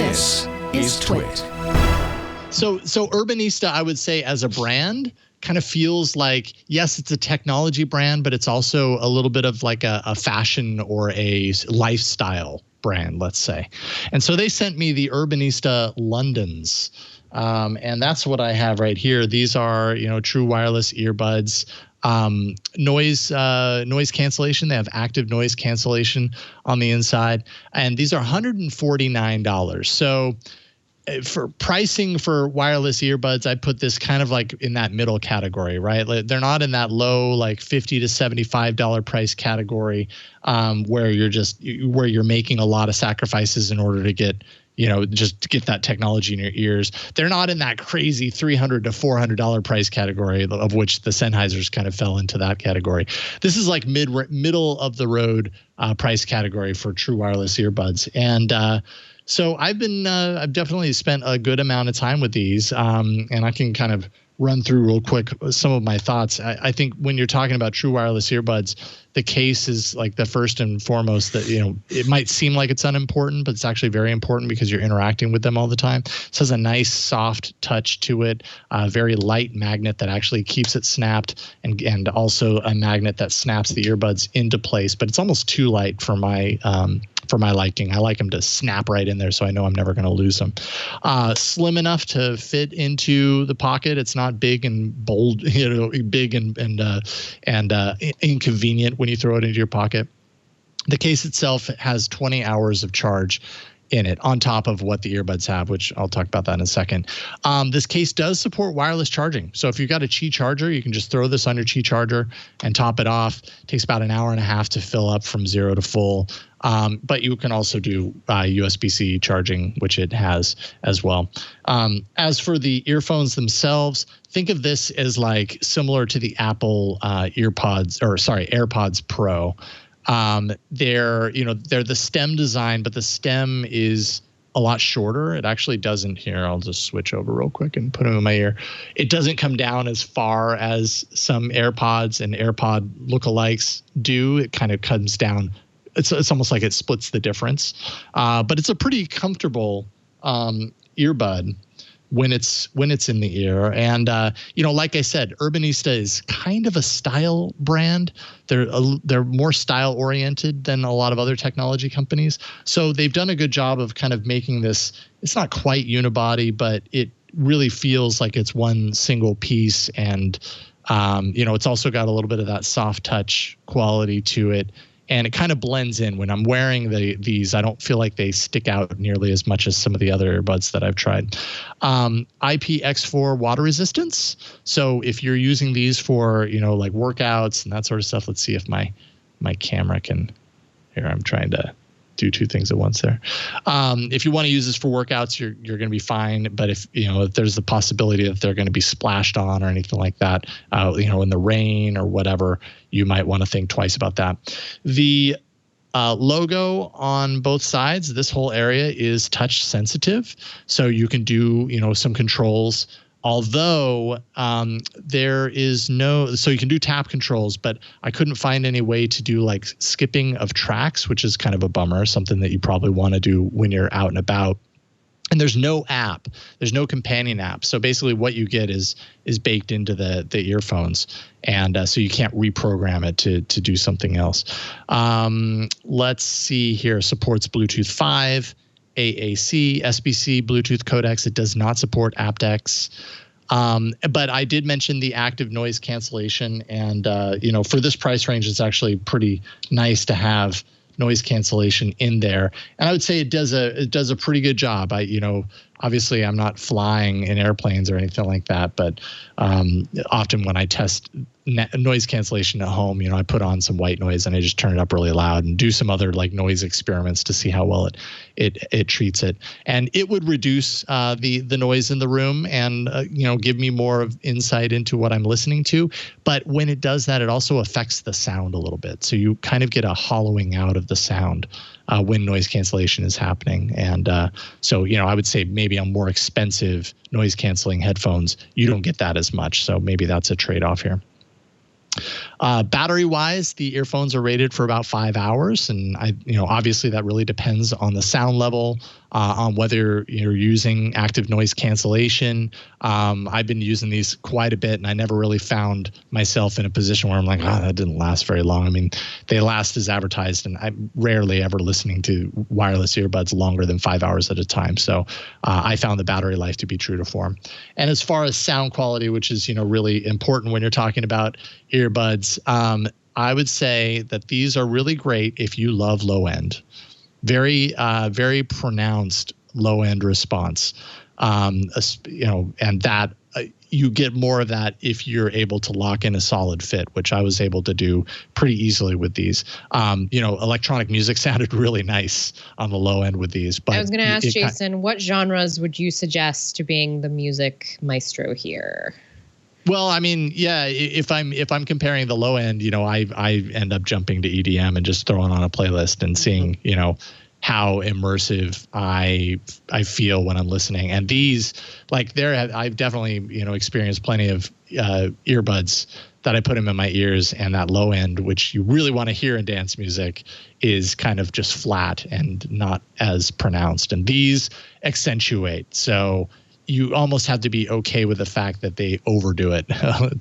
This is TWiT. So Urbanista, I would say, as a brand, kind of feels like, yes, it's a technology brand, but it's also a little bit of like a fashion or a lifestyle brand, let's say. And so they sent me the Urbanista Londons. And that's what I have right here. These are, true wireless earbuds. Noise cancellation. They have active noise cancellation on the inside. And these are $149. So for pricing for wireless earbuds, I put this kind of like in that middle category, right? Like they're not in that low, like $50 to $75 price category, where you're making a lot of sacrifices in order to get, just to get that technology in your ears. They're not in that crazy $300 to $400 price category, of which the Sennheisers kind of fell into that category. This is like middle of the road price category for true wireless earbuds. And so I've definitely spent a good amount of time with these, and I can kind of run through real quick some of my thoughts. I think when you're talking about true wireless earbuds, the case is like the first and foremost. That it might seem like it's unimportant, but it's actually very important because you're interacting with them all the time. This has a nice soft touch to it, a very light magnet that actually keeps it snapped, and also a magnet that snaps the earbuds into place. But it's almost too light for my liking. I like them to snap right in there, so I know I'm never going to lose them. Slim enough to fit into the pocket. It's not big and bold, big and inconvenient when you throw it into your pocket. The case itself has 20 hours of charge in it on top of what the earbuds have, which I'll talk about that in a second. This case does support wireless charging. So if you've got a Qi charger, you can just throw this on your Qi charger and top it off. It takes about an hour and a half to fill up from 0 to full. But you can also do USB-C charging, which it has as well. As for the earphones themselves, think of this as like similar to the Apple AirPods Pro. They're the stem design, but the stem is a lot shorter. It actually doesn't. Here, I'll just switch over real quick and put them in my ear. It doesn't come down as far as some AirPods and AirPod lookalikes do. It kind of comes down. It's almost like it splits the difference, but it's a pretty comfortable earbud when it's in the ear. And like I said, Urbanista is kind of a style brand. They're more style oriented than a lot of other technology companies. So they've done a good job of kind of making this. It's not quite unibody, but it really feels like it's one single piece. And it's also got a little bit of that soft touch quality to it. And it kind of blends in. When I'm wearing these, I don't feel like they stick out nearly as much as some of the other earbuds that I've tried. IPX4 water resistance. So if you're using these for, like workouts and that sort of stuff, let's see if my camera can. Here, I'm trying to do two things at once there. If you want to use this for workouts, you're going to be fine. But if there's the possibility that they're going to be splashed on or anything like that, in the rain or whatever, you might want to think twice about that. The logo on both sides, this whole area is touch sensitive, so you can do some controls. Although there is so you can do tap controls, but I couldn't find any way to do like skipping of tracks, which is kind of a bummer, something that you probably want to do when you're out and about. And there's no app, there's no companion app. So basically what you get is baked into the earphones. And so you can't reprogram it to do something else. Let's see here, supports Bluetooth 5. AAC, SBC, Bluetooth codecs. It does not support aptX. But I did mention the active noise cancellation. And, for this price range, it's actually pretty nice to have noise cancellation in there. And I would say it does a pretty good job. Obviously I'm not flying in airplanes or anything like that, but often when I test noise cancellation at home, I put on some white noise and I just turn it up really loud and do some other like noise experiments to see how well it treats it. And it would reduce the noise in the room and give me more of insight into what I'm listening to. But when it does that, it also affects the sound a little bit. So you kind of get a hollowing out of the sound when noise cancellation is happening. And so I would say maybe on more expensive noise canceling headphones, you don't get that as much. So maybe that's a trade-off here. Battery wise, the earphones are rated for about 5 hours. And obviously that really depends on the sound level, on whether you're using active noise cancellation. I've been using these quite a bit, and I never really found myself in a position where I'm like, that didn't last very long. I mean, they last as advertised, and I'm rarely ever listening to wireless earbuds longer than 5 hours at a time. So I found the battery life to be true to form. And as far as sound quality, which is, really important when you're talking about earbuds, I would say that these are really great if you love low end. Very, very pronounced low end response. And that you get more of that if you're able to lock in a solid fit, which I was able to do pretty easily with these. Electronic music sounded really nice on the low end with these. But I was going to ask Jason, what genres would you suggest to being the music maestro here? Well, I mean, yeah, if I'm comparing the low end, I end up jumping to EDM and just throwing on a playlist and seeing, how immersive I feel when I'm listening. And these, I've definitely, experienced plenty of earbuds that I put them in my ears, and that low end, which you really want to hear in dance music, is kind of just flat and not as pronounced. And these accentuate. So you almost have to be okay with the fact that they overdo it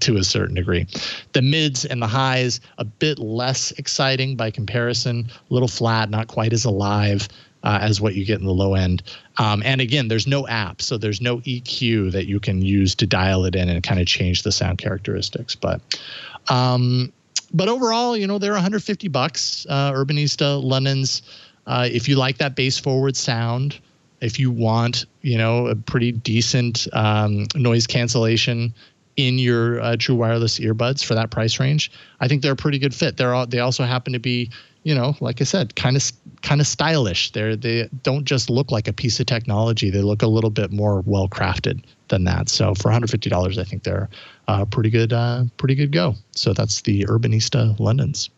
to a certain degree. The mids and the highs, a bit less exciting by comparison, a little flat, not quite as alive as what you get in the low end. And again, there's no app, so there's no EQ that you can use to dial it in and kind of change the sound characteristics. But overall, they're $150, Urbanista London's. If you like that bass forward sound, if you want, a pretty decent noise cancellation in your true wireless earbuds for that price range, I think they're a pretty good fit. They also happen to be, like I said, kind of stylish. They don't just look like a piece of technology. They look a little bit more well crafted than that. So for $150, I think they're pretty good go. So that's the Urbanista Londons.